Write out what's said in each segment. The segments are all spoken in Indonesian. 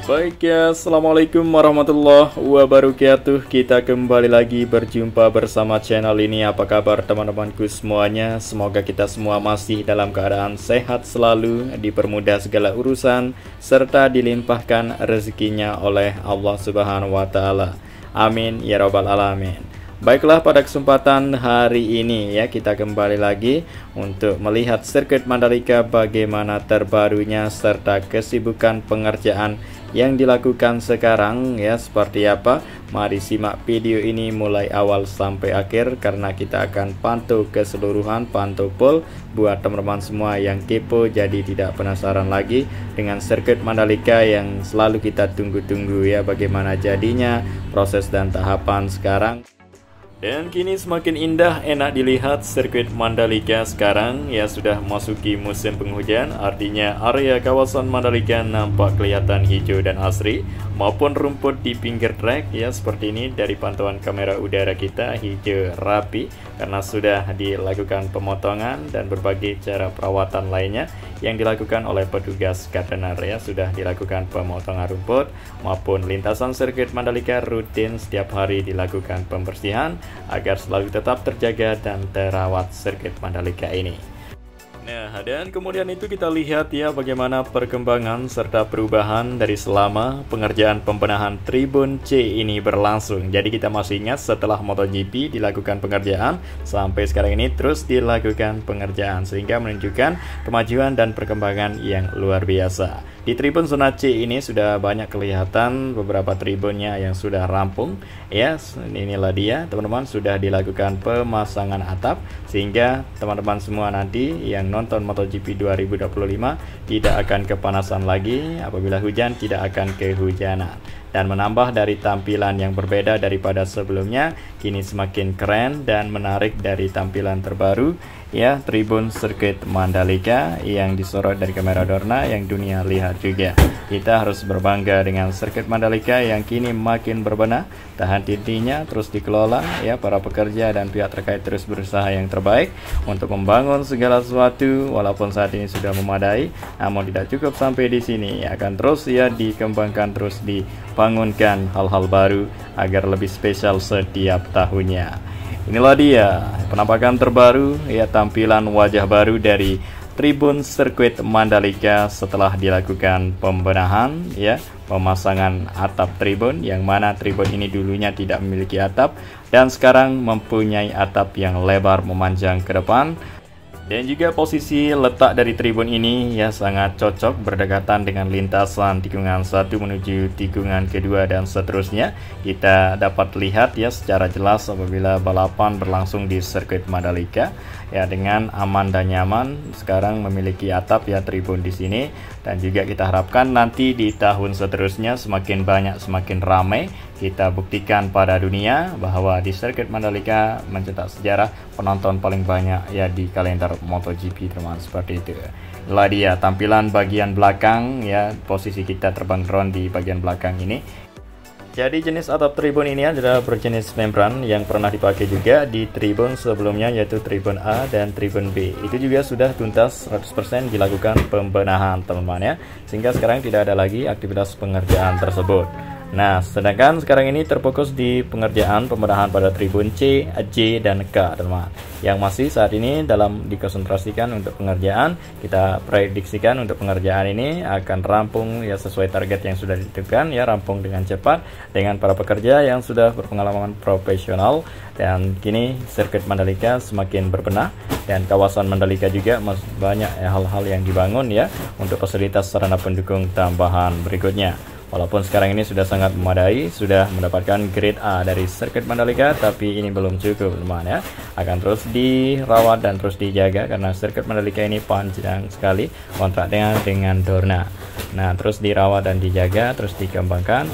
Baik ya, Assalamualaikum warahmatullahi wabarakatuh. Kita kembali lagi berjumpa bersama channel ini. Apa kabar teman-temanku semuanya? Semoga kita semua masih dalam keadaan sehat selalu, dipermudah segala urusan, serta dilimpahkan rezekinya oleh Allah Subhanahu wa Ta'ala. Amin ya Rabbal Alamin. Baiklah, pada kesempatan hari ini ya, kita kembali lagi untuk melihat sirkuit Mandalika, bagaimana terbarunya serta kesibukan pengerjaan yang dilakukan sekarang ya, seperti apa. Mari simak video ini mulai awal sampai akhir, karena kita akan pantau keseluruhan, pantau full buat teman-teman semua yang kepo, jadi tidak penasaran lagi dengan sirkuit Mandalika yang selalu kita tunggu-tunggu ya, bagaimana jadinya proses dan tahapan sekarang. Dan kini semakin indah, enak dilihat sirkuit Mandalika sekarang ya, sudah masuki musim penghujan, artinya area kawasan Mandalika nampak kelihatan hijau dan asri, maupun rumput di pinggir trek ya, seperti ini dari pantauan kamera udara kita, hijau rapi karena sudah dilakukan pemotongan dan berbagai cara perawatan lainnya yang dilakukan oleh petugas gardener ya. Sudah dilakukan pemotongan rumput maupun lintasan sirkuit Mandalika rutin setiap hari dilakukan pembersihan agar selalu tetap terjaga dan terawat sirkuit Mandalika ini. Nah, dan kemudian itu kita lihat ya bagaimana perkembangan serta perubahan dari selama pengerjaan pembenahan Tribun C ini berlangsung. Jadi kita masih ingat, setelah MotoGP dilakukan pengerjaan, sampai sekarang ini terus dilakukan pengerjaan, sehingga menunjukkan kemajuan dan perkembangan yang luar biasa. Di tribun zona C ini sudah banyak kelihatan beberapa tribunnya yang sudah rampung ya. Inilah dia teman-teman, sudah dilakukan pemasangan atap, sehingga teman-teman semua nanti yang nonton MotoGP 2025 tidak akan kepanasan lagi, apabila hujan tidak akan kehujanan, dan menambah dari tampilan yang berbeda daripada sebelumnya. Kini semakin keren dan menarik dari tampilan terbaru ya, tribun sirkuit Mandalika yang disorot dari kamera Dorna yang dunia lihat juga. Kita harus berbangga dengan sirkuit Mandalika yang kini makin berbenah, tahan tintinya terus dikelola ya. Para pekerja dan pihak terkait terus berusaha yang terbaik untuk membangun segala sesuatu, walaupun saat ini sudah memadai, namun tidak cukup sampai di sini. Akan terus ya dikembangkan, terus dibangunkan hal-hal baru agar lebih spesial setiap tahunnya. Inilah dia penampakan terbaru ya, tampilan wajah baru dari tribun sirkuit Mandalika setelah dilakukan pembenahan ya, pemasangan atap tribun, yang mana tribun ini dulunya tidak memiliki atap dan sekarang mempunyai atap yang lebar memanjang ke depan. Dan juga posisi letak dari tribun ini ya sangat cocok berdekatan dengan lintasan tikungan 1 menuju tikungan kedua dan seterusnya. Kita dapat lihat ya secara jelas apabila balapan berlangsung di sirkuit Mandalika ya, dengan aman dan nyaman. Sekarang memiliki atap ya tribun di sini, dan juga kita harapkan nanti di tahun seterusnya semakin banyak, semakin ramai. Kita buktikan pada dunia bahwa di sirkuit Mandalika mencetak sejarah penonton paling banyak ya di kalender MotoGP teman, seperti itu. Inilah dia tampilan bagian belakang ya, posisi kita terbang drone di bagian belakang ini. Jadi jenis atap tribun ini adalah berjenis membran yang pernah dipakai juga di tribun sebelumnya, yaitu tribun A dan tribun B. Itu juga sudah tuntas 100% dilakukan pembenahan teman-teman ya, sehingga sekarang tidak ada lagi aktivitas pengerjaan tersebut. Nah, sedangkan sekarang ini terfokus di pengerjaan pembenahan pada tribun C, J, dan K teman-teman, yang masih saat ini dalam dikonsentrasikan untuk pengerjaan. Kita prediksikan untuk pengerjaan ini akan rampung ya sesuai target yang sudah ditentukan ya, rampung dengan cepat dengan para pekerja yang sudah berpengalaman profesional. Dan kini sirkuit Mandalika semakin berbenah, dan kawasan Mandalika juga masih banyak hal-hal yang dibangun ya untuk fasilitas sarana pendukung tambahan berikutnya. Walaupun sekarang ini sudah sangat memadai, sudah mendapatkan grade A dari sirkuit Mandalika, tapi ini belum cukup teman ya. Akan terus dirawat dan terus dijaga, karena sirkuit Mandalika ini panjang sekali kontraknya dengan Dorna. Nah, terus dirawat dan dijaga, terus dikembangkan.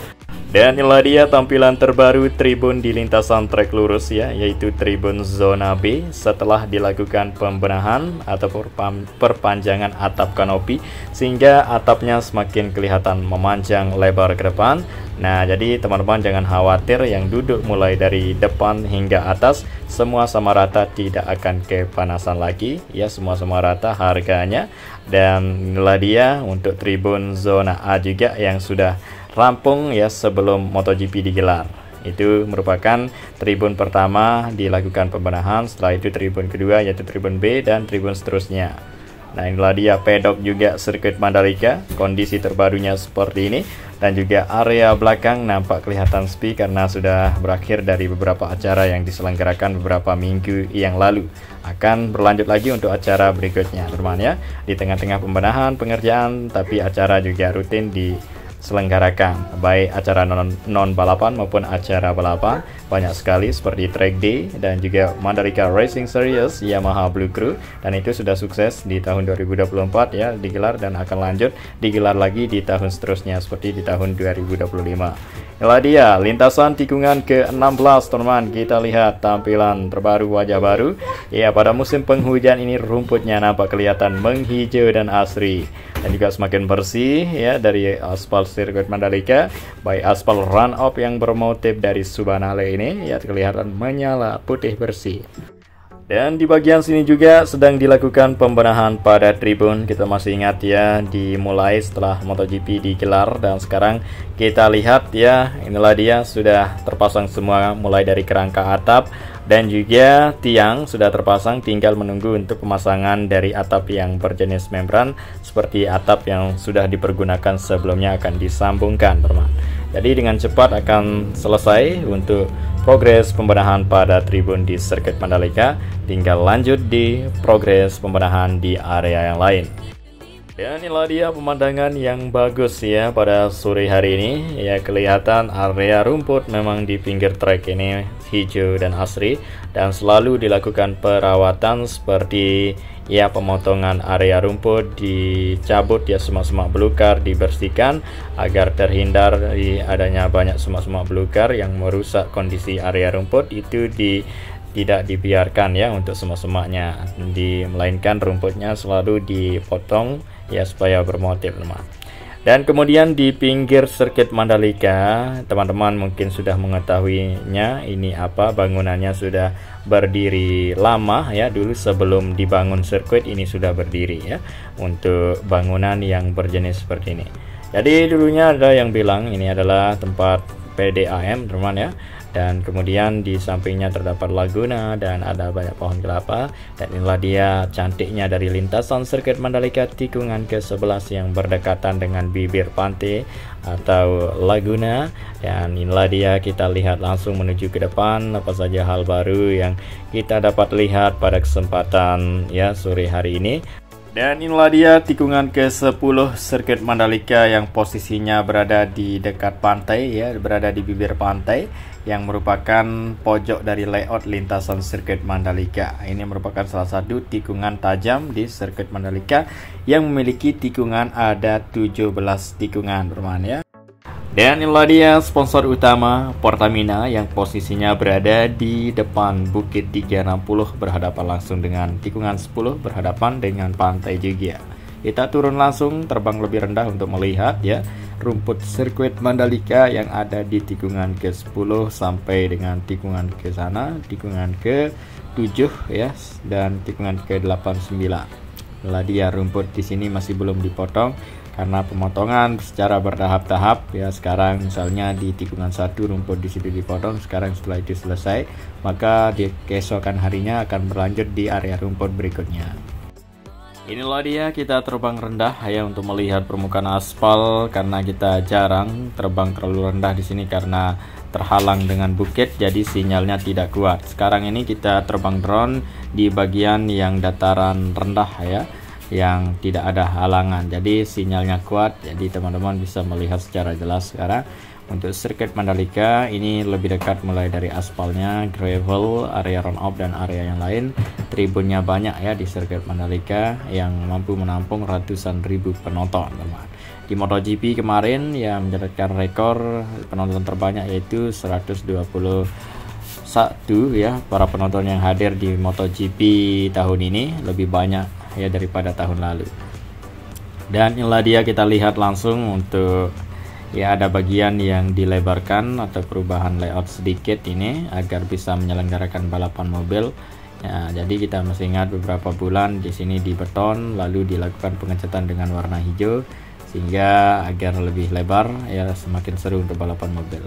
Dan inilah dia tampilan terbaru tribun di lintasan trek lurus ya, yaitu tribun zona B setelah dilakukan pembenahan atau perpanjangan atap kanopi, sehingga atapnya semakin kelihatan memanjang lebar ke depan. Nah, jadi teman-teman jangan khawatir, yang duduk mulai dari depan hingga atas semua sama rata, tidak akan kepanasan lagi ya, semua sama rata harganya. Dan inilah dia untuk tribun zona A juga yang sudah rampung ya sebelum MotoGP digelar. Itu merupakan tribun pertama dilakukan pembenahan, setelah itu tribun kedua yaitu tribun B dan tribun seterusnya. Nah, inilah dia pedok juga sirkuit Mandalika, kondisi terbarunya seperti ini. Dan juga area belakang nampak kelihatan sepi karena sudah berakhir dari beberapa acara yang diselenggarakan beberapa minggu yang lalu. Akan berlanjut lagi untuk acara berikutnya, teman ya. Di tengah-tengah pembenahan, pengerjaan, tapi acara juga rutin diselenggarakan, baik acara non balapan maupun acara balapan. Banyak sekali seperti Track Day dan juga Mandalika Racing Series Yamaha Blue Crew, dan itu sudah sukses di tahun 2024 ya digelar dan akan lanjut digelar lagi di tahun seterusnya seperti di tahun 2025. Inilah dia lintasan tikungan ke-16 teman, kita lihat tampilan terbaru, wajah baru ya. Pada musim penghujan ini rumputnya nampak kelihatan menghijau dan asri, dan juga semakin bersih ya dari aspal sirkuit Mandalika, baik aspal run up yang bermotif dari Subhanallah ini ya kelihatan menyala putih bersih. Dan di bagian sini juga sedang dilakukan pembenahan pada tribun. Kita masih ingat ya, dimulai setelah MotoGP digelar, dan sekarang kita lihat ya, inilah dia sudah terpasang semua, mulai dari kerangka atap dan juga tiang sudah terpasang, tinggal menunggu untuk pemasangan dari atap yang berjenis membran seperti atap yang sudah dipergunakan sebelumnya akan disambungkan, teman. Jadi dengan cepat akan selesai untuk progres pembenahan pada tribun di sirkuit Mandalika, tinggal lanjut di progres pembenahan di area yang lain. Dan inilah dia pemandangan yang bagus ya pada sore hari ini ya, kelihatan area rumput memang di pinggir trek ini hijau dan asri, dan selalu dilakukan perawatan seperti ya pemotongan area rumput, dicabut ya semak-semak belukar, dibersihkan agar terhindar dari adanya banyak semak-semak belukar yang merusak kondisi area rumput. Itu tidak dibiarkan ya untuk semak-semaknya, melainkan rumputnya selalu dipotong ya supaya bermotif, teman. Dan kemudian di pinggir sirkuit Mandalika, teman-teman mungkin sudah mengetahuinya, ini apa, bangunannya sudah berdiri lama ya, dulu sebelum dibangun sirkuit ini sudah berdiri ya, untuk bangunan yang berjenis seperti ini. Jadi dulunya ada yang bilang ini adalah tempat PDAM, teman ya. Dan kemudian di sampingnya terdapat laguna dan ada banyak pohon kelapa. Dan inilah dia cantiknya dari lintasan sirkuit Mandalika tikungan ke-11 yang berdekatan dengan bibir pantai atau laguna. Dan inilah dia, kita lihat langsung menuju ke depan apa saja hal baru yang kita dapat lihat pada kesempatan ya sore hari ini. Dan inilah dia tikungan ke-10 sirkuit Mandalika yang posisinya berada di dekat pantai ya, berada di bibir pantai, yang merupakan pojok dari layout lintasan sirkuit Mandalika. Ini merupakan salah satu tikungan tajam di sirkuit Mandalika yang memiliki tikungan ada 17 tikungan, teman ya. Dan inilah dia sponsor utama Pertamina yang posisinya berada di depan Bukit 360 berhadapan langsung dengan tikungan 10 berhadapan dengan pantai juga. Kita turun langsung, terbang lebih rendah untuk melihat ya rumput sirkuit Mandalika yang ada di tikungan ke-10 sampai dengan tikungan ke sana, tikungan ke-7 ya, dan tikungan ke-89. Inilah dia rumput di sini masih belum dipotong karena pemotongan secara bertahap-tahap ya. Sekarang misalnya di tikungan 1 rumput di situ dipotong, sekarang setelah itu selesai maka di keesokan harinya akan berlanjut di area rumput berikutnya. Inilah dia, kita terbang rendah ya untuk melihat permukaan aspal karena kita jarang terbang terlalu rendah di sini karena terhalang dengan bukit, jadi sinyalnya tidak kuat. Sekarang ini kita terbang drone di bagian yang dataran rendah ya, yang tidak ada halangan, jadi sinyalnya kuat, jadi teman-teman bisa melihat secara jelas. Sekarang untuk sirkuit Mandalika ini lebih dekat mulai dari aspalnya, gravel, area run up dan area yang lain. Tribunnya banyak ya di sirkuit Mandalika yang mampu menampung ratusan ribu penonton, teman. Di MotoGP kemarin yang mencatatkan rekor penonton terbanyak yaitu 121 ya para penonton yang hadir di MotoGP tahun ini, lebih banyak ya daripada tahun lalu. Dan inilah dia, kita lihat langsung untuk ya ada bagian yang dilebarkan atau perubahan layout sedikit ini agar bisa menyelenggarakan balapan mobil ya. Jadi kita masih ingat beberapa bulan di sini di beton, lalu dilakukan pengecatan dengan warna hijau, sehingga agar lebih lebar ya, semakin seru untuk balapan mobil.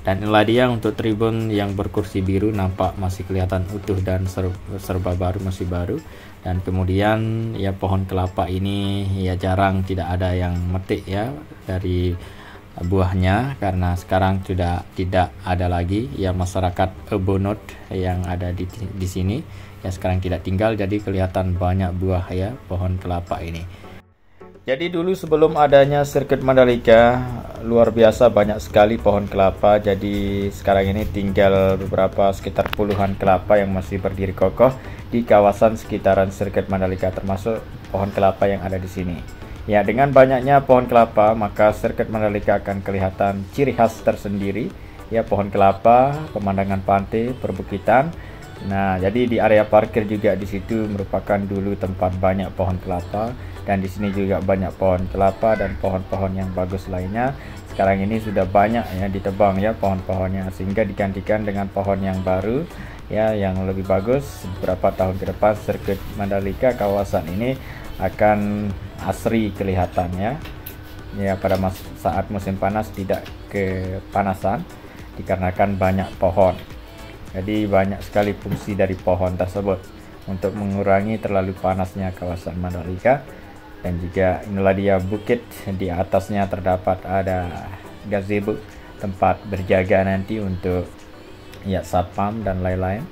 Dan inilah dia untuk tribun yang berkursi biru, nampak masih kelihatan utuh dan serba baru, masih baru. Dan kemudian ya pohon kelapa ini ya jarang tidak ada yang metik ya dari buahnya, karena sekarang sudah tidak ada lagi ya masyarakat Ebonot yang ada di sini ya, sekarang tidak tinggal, jadi kelihatan banyak buah ya pohon kelapa ini. Jadi dulu sebelum adanya sirkuit Mandalika, luar biasa banyak sekali pohon kelapa. Jadi sekarang ini tinggal beberapa, sekitar puluhan kelapa yang masih berdiri kokoh di kawasan sekitaran sirkuit Mandalika, termasuk pohon kelapa yang ada di sini. Ya, dengan banyaknya pohon kelapa, maka sirkuit Mandalika akan kelihatan ciri khas tersendiri. Ya, pohon kelapa, pemandangan pantai, perbukitan. Nah, jadi di area parkir juga di situ merupakan dulu tempat banyak pohon kelapa, dan di sini juga banyak pohon kelapa dan pohon-pohon yang bagus lainnya. Sekarang ini sudah banyak ya ditebang ya pohon-pohonnya, sehingga digantikan dengan pohon yang baru ya yang lebih bagus. Beberapa tahun ke depan sirkuit Mandalika kawasan ini akan asri kelihatannya. Ya, pada saat musim panas tidak kepanasan dikarenakan banyak pohon. Jadi banyak sekali fungsi dari pohon tersebut untuk mengurangi terlalu panasnya kawasan Mandalika. Dan juga inilah dia bukit, di atasnya terdapat ada gazebo tempat berjaga nanti untuk ya satpam dan lain-lain.